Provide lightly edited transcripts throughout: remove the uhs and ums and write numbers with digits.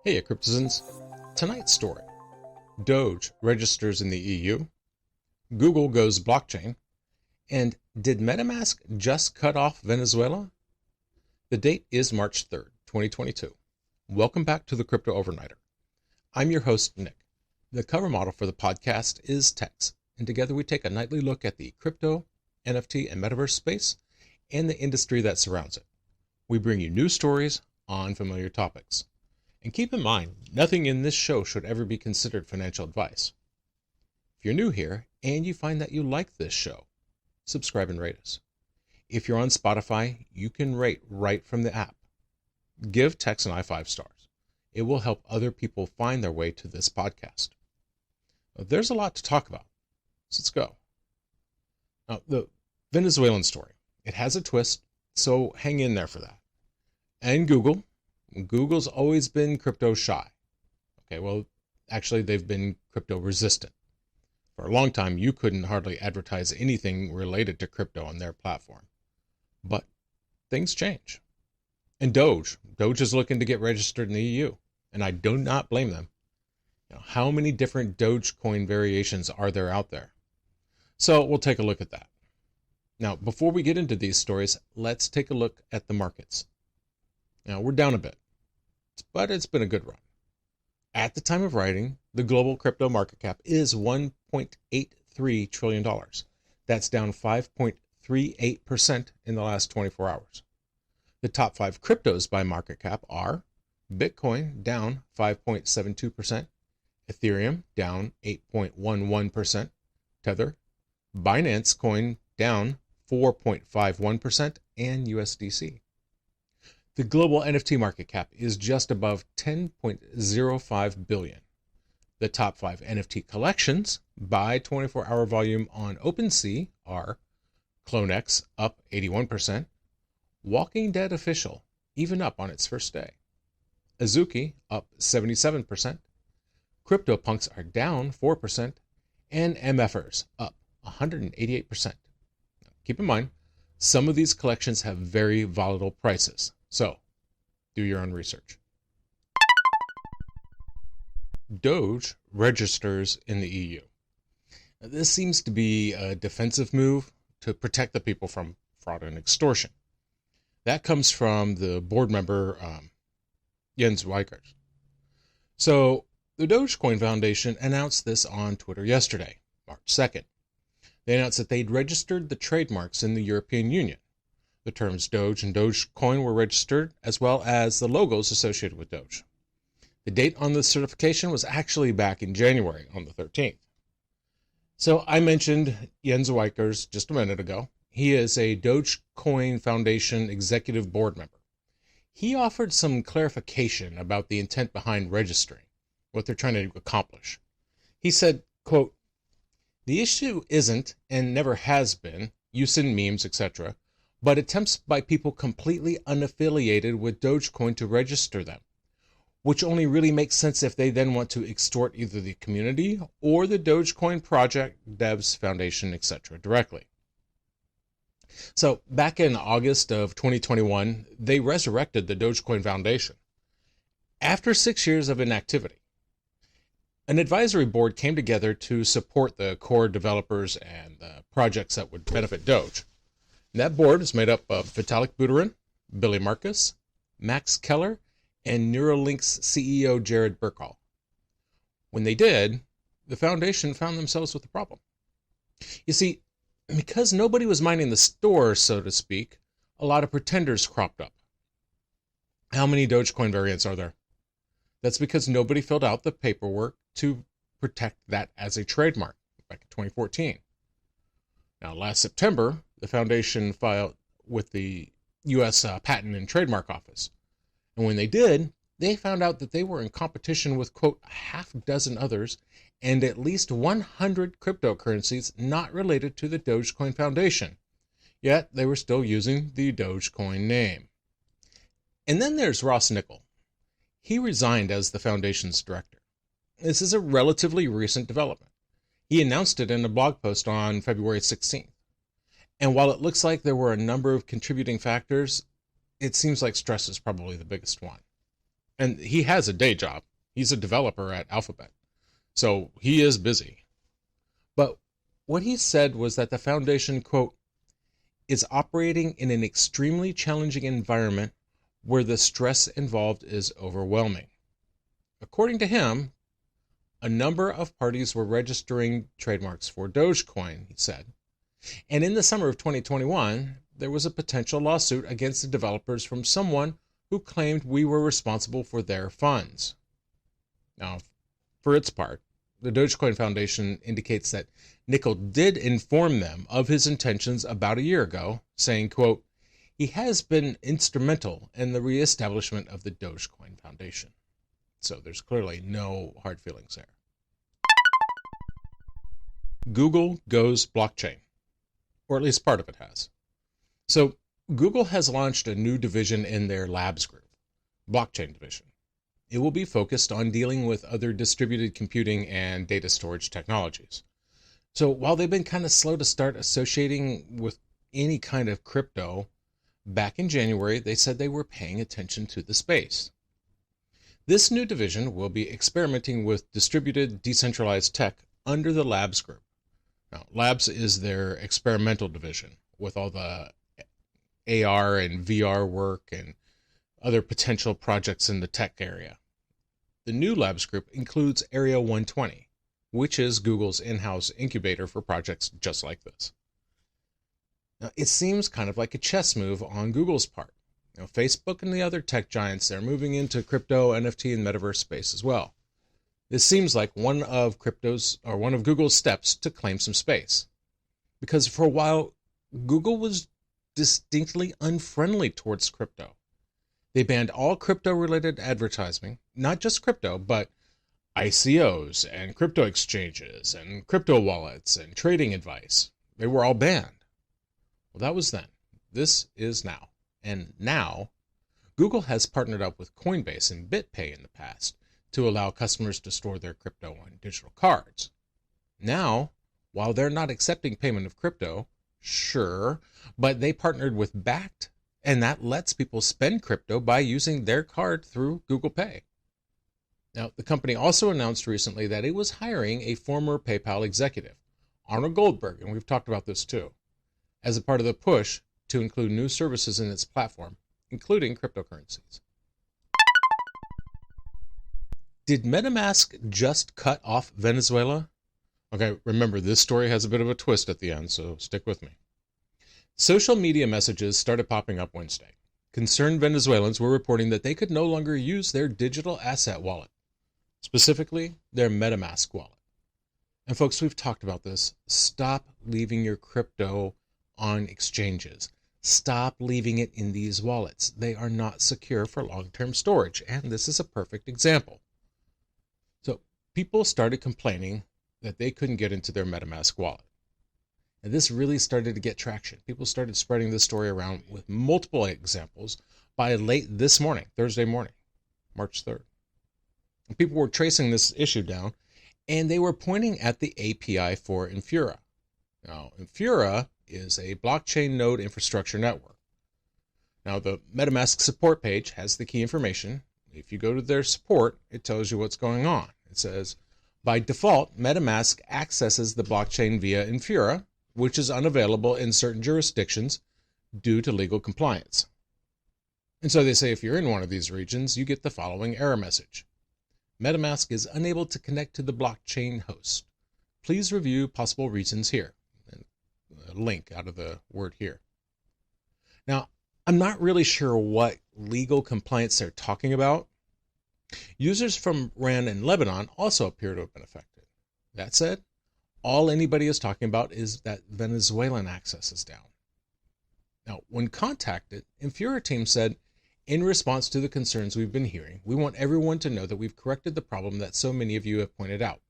Heya, cryptozens. Tonight's story. Doge registers in the EU. Google goes blockchain. And did MetaMask just cut off Venezuela? The date is March 3rd, 2022. Welcome back to the Crypto Overnighter. I'm your host, Nick. The cover model for the podcast is Tex, and together we take a nightly look at the crypto, NFT, and metaverse space and the industry that surrounds it. We bring you new stories on familiar topics. And keep in mind, nothing in this show should ever be considered financial advice. If you're new here and you find that you like this show, subscribe and rate us. If you're on Spotify, you can rate right from the app. Give Tex and I 5 stars. It will help other people find their way to this podcast. There's a lot to talk about, so let's go. Now, the Venezuelan story. It has a twist, so hang in there for that. And Google's always been crypto shy. Okay, well, actually, they've been crypto resistant. For a long time, you couldn't hardly advertise anything related to crypto on their platform. But things change. And Doge is looking to get registered in the EU, and I do not blame them. How many different Dogecoin variations are there out there? So we'll take a look at that. Now, before we get into these stories, let's take a look at the markets. Now, we're down a bit, but it's been a good run. At the time of writing, the global crypto market cap is $1.83 trillion. That's down 5.38% in the last 24 hours. The top 5 cryptos by market cap are Bitcoin down 5.72%, Ethereum down 8.11%, Tether, Binance Coin down 4.51%, and USDC. The global NFT market cap is just above 10.05 billion. The top 5 NFT collections by 24-hour volume on OpenSea are CloneX up 81%, Walking Dead Official even up on its first day, Azuki up 77%, CryptoPunks are down 4%, and MFers up 188%. Keep in mind, some of these collections have very volatile prices, so do your own research. Doge registers in the EU. This seems to be a defensive move to protect the people from fraud and extortion. That comes from the board member, Jens Weikers. So the Dogecoin Foundation announced this on Twitter yesterday, March 2nd. They announced that they'd registered the trademarks in the European Union. The terms Doge and Dogecoin were registered, as well as the logos associated with Doge. The date on the certification was actually back in January, on the 13th. So I mentioned Jens Weikers just a minute ago. He is a Dogecoin Foundation executive board member. He offered some clarification about the intent behind registering, what they're trying to accomplish. He said, quote, "The issue isn't, and never has been, use in memes, etc., but attempts by people completely unaffiliated with Dogecoin to register them, which only really makes sense if they then want to extort either the community or the Dogecoin project, devs, foundation, etc. directly." So back in August of 2021, they resurrected the Dogecoin Foundation. After 6 years of inactivity, an advisory board came together to support the core developers and the projects that would benefit Doge. And that board is made up of Vitalik Buterin, Billy Marcus, Max Keller, and Neuralink's CEO Jared Birkall. When they did, the foundation found themselves with a problem. You see, because nobody was minding the store, so to speak, a lot of pretenders cropped up. How many Dogecoin variants are there? That's because nobody filled out the paperwork to protect that as a trademark back in 2014. Now, last September, the foundation filed with the U.S. Patent and Trademark Office. And when they did, they found out that they were in competition with, quote, a half dozen others and at least 100 cryptocurrencies not related to the Dogecoin Foundation. Yet they were still using the Dogecoin name. And then there's Ross Nickel. He resigned as the foundation's director. This is a relatively recent development. He announced it in a blog post on February 16th. And while it looks like there were a number of contributing factors, it seems like stress is probably the biggest one. And he has a day job. He's a developer at Alphabet. So he is busy. But what he said was that the foundation, quote, is operating in an extremely challenging environment where the stress involved is overwhelming. According to him, a number of parties were registering trademarks for Dogecoin, he said. And in the summer of 2021, there was a potential lawsuit against the developers from someone who claimed we were responsible for their funds. Now, for its part, the Dogecoin Foundation indicates that Nickel did inform them of his intentions about a year ago, saying, quote, he has been instrumental in the reestablishment of the Dogecoin Foundation. So there's clearly no hard feelings there. Google goes blockchain, or at least part of it has. So Google has launched a new division in their labs group, blockchain division. It will be focused on dealing with other distributed computing and data storage technologies. So while they've been kind of slow to start associating with any kind of crypto, back in January, they said they were paying attention to the space. This new division will be experimenting with distributed decentralized tech under the labs group. Now, labs is their experimental division with all the AR and VR work and other potential projects in the tech area. The new labs group includes Area 120, which is Google's in-house incubator for projects just like this. Now, it seems kind of like a chess move on Google's part. Facebook and the other tech giants, they're moving into crypto, NFT, and metaverse space as well. This seems like one of Google's steps to claim some space. Because for a while, Google was distinctly unfriendly towards crypto. They banned all crypto-related advertising, not just crypto, but ICOs and crypto exchanges and crypto wallets and trading advice. They were all banned. Well, that was then. This is now. And now, Google has partnered up with Coinbase and BitPay in the past to allow customers to store their crypto on digital cards. Now, while they're not accepting payment of crypto, sure, but they partnered with Bakkt, and that lets people spend crypto by using their card through Google Pay. Now, the company also announced recently that it was hiring a former PayPal executive, Arnold Goldberg, and we've talked about this too, as a part of the push to include new services in its platform, including cryptocurrencies. Did MetaMask just cut off Venezuela? Okay, remember, this story has a bit of a twist at the end, so stick with me. Social media messages started popping up Wednesday. Concerned Venezuelans were reporting that they could no longer use their digital asset wallet, specifically their MetaMask wallet. And folks, we've talked about this. Stop leaving your crypto on exchanges. Stop leaving it in these wallets. They are not secure for long-term storage, and this is a perfect example. So people started complaining that they couldn't get into their MetaMask wallet. And this really started to get traction. People started spreading this story around with multiple examples by late this morning, Thursday morning, March 3rd. And people were tracing this issue down, and they were pointing at the API for Infura. Now, Infura is a blockchain node infrastructure network. Now, the MetaMask support page has the key information. If you go to their support, it tells you what's going on. It says, by default, MetaMask accesses the blockchain via Infura, which is unavailable in certain jurisdictions due to legal compliance. And so they say if you're in one of these regions, you get the following error message. MetaMask is unable to connect to the blockchain host. Please review possible reasons here. And a link out of the word here. Now, I'm not really sure what legal compliance they're talking about. Users from Iran and Lebanon also appear to have been affected. That said, all anybody is talking about is that Venezuelan access is down. Now, when contacted, Infura team said, in response to the concerns we've been hearing, we want everyone to know that we've corrected the problem that so many of you have pointed out.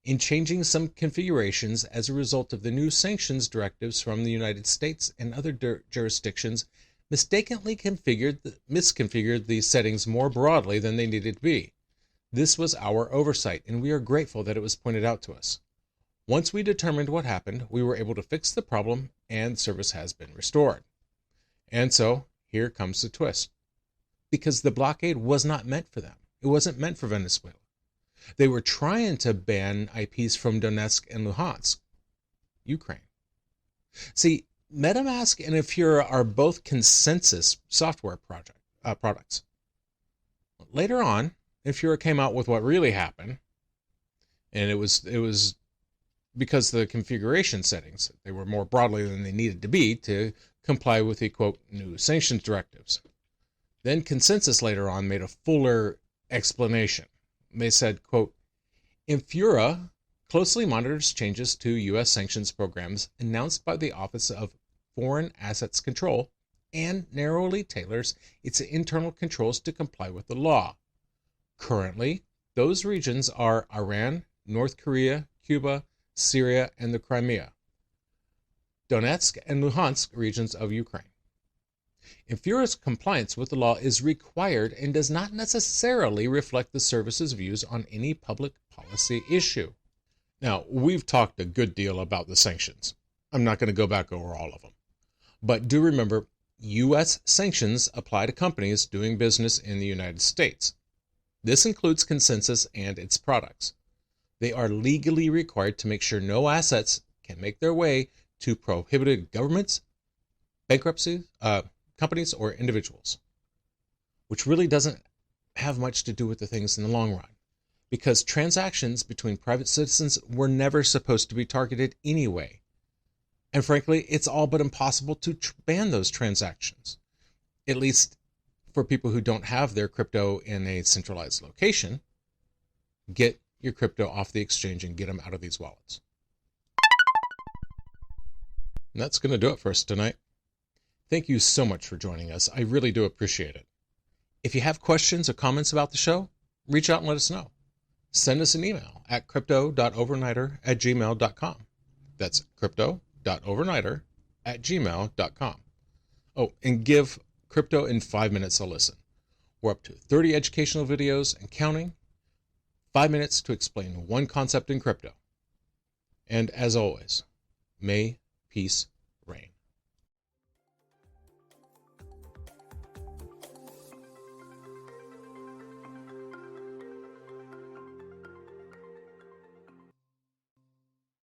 In changing some configurations as a result of the new sanctions directives from the United States and other jurisdictions, mistakenly misconfigured these settings more broadly than they needed to be. This was our oversight, and we are grateful that it was pointed out to us. Once we determined what happened, we were able to fix the problem, and service has been restored. And so, here comes the twist. because the blockade was not meant for them. It wasn't meant for Venezuela. They were trying to ban IPs from Donetsk and Luhansk, Ukraine. See, MetaMask and Infura are both consensus software products. Later on, Infura came out with what really happened, and it was because the configuration settings, they were more broadly than they needed to be to comply with the, quote, new sanctions directives. Then Consensus later on made a fuller explanation. They said, quote, Infura closely monitors changes to U.S. sanctions programs announced by the Office of Foreign Assets Control and narrowly tailors its internal controls to comply with the law. Currently, those regions are Iran, North Korea, Cuba, Syria, and the Crimea, Donetsk and Luhansk regions of Ukraine. Infura's compliance with the law is required and does not necessarily reflect the service's views on any public policy issue. Now, we've talked a good deal about the sanctions. I'm not going to go back over all of them. But do remember, U.S. sanctions apply to companies doing business in the United States. This includes Consensus and its products. They are legally required to make sure no assets can make their way to prohibited governments, bankruptcy, companies, or individuals, which really doesn't have much to do with the things in the long run, because transactions between private citizens were never supposed to be targeted anyway. And frankly, it's all but impossible to ban those transactions, at least for people who don't have their crypto in a centralized location. Get your crypto off the exchange and get them out of these wallets. And that's going to do it for us tonight. Thank you so much for joining us. I really do appreciate it. If you have questions or comments about the show, reach out and let us know. Send us an email at crypto.overnighter@gmail.com. That's crypto.overnighter@gmail.com. Oh, and give Crypto in 5 Minutes a listen. We're up to 30 educational videos and counting. 5 minutes to explain one concept in crypto. And as always, may peace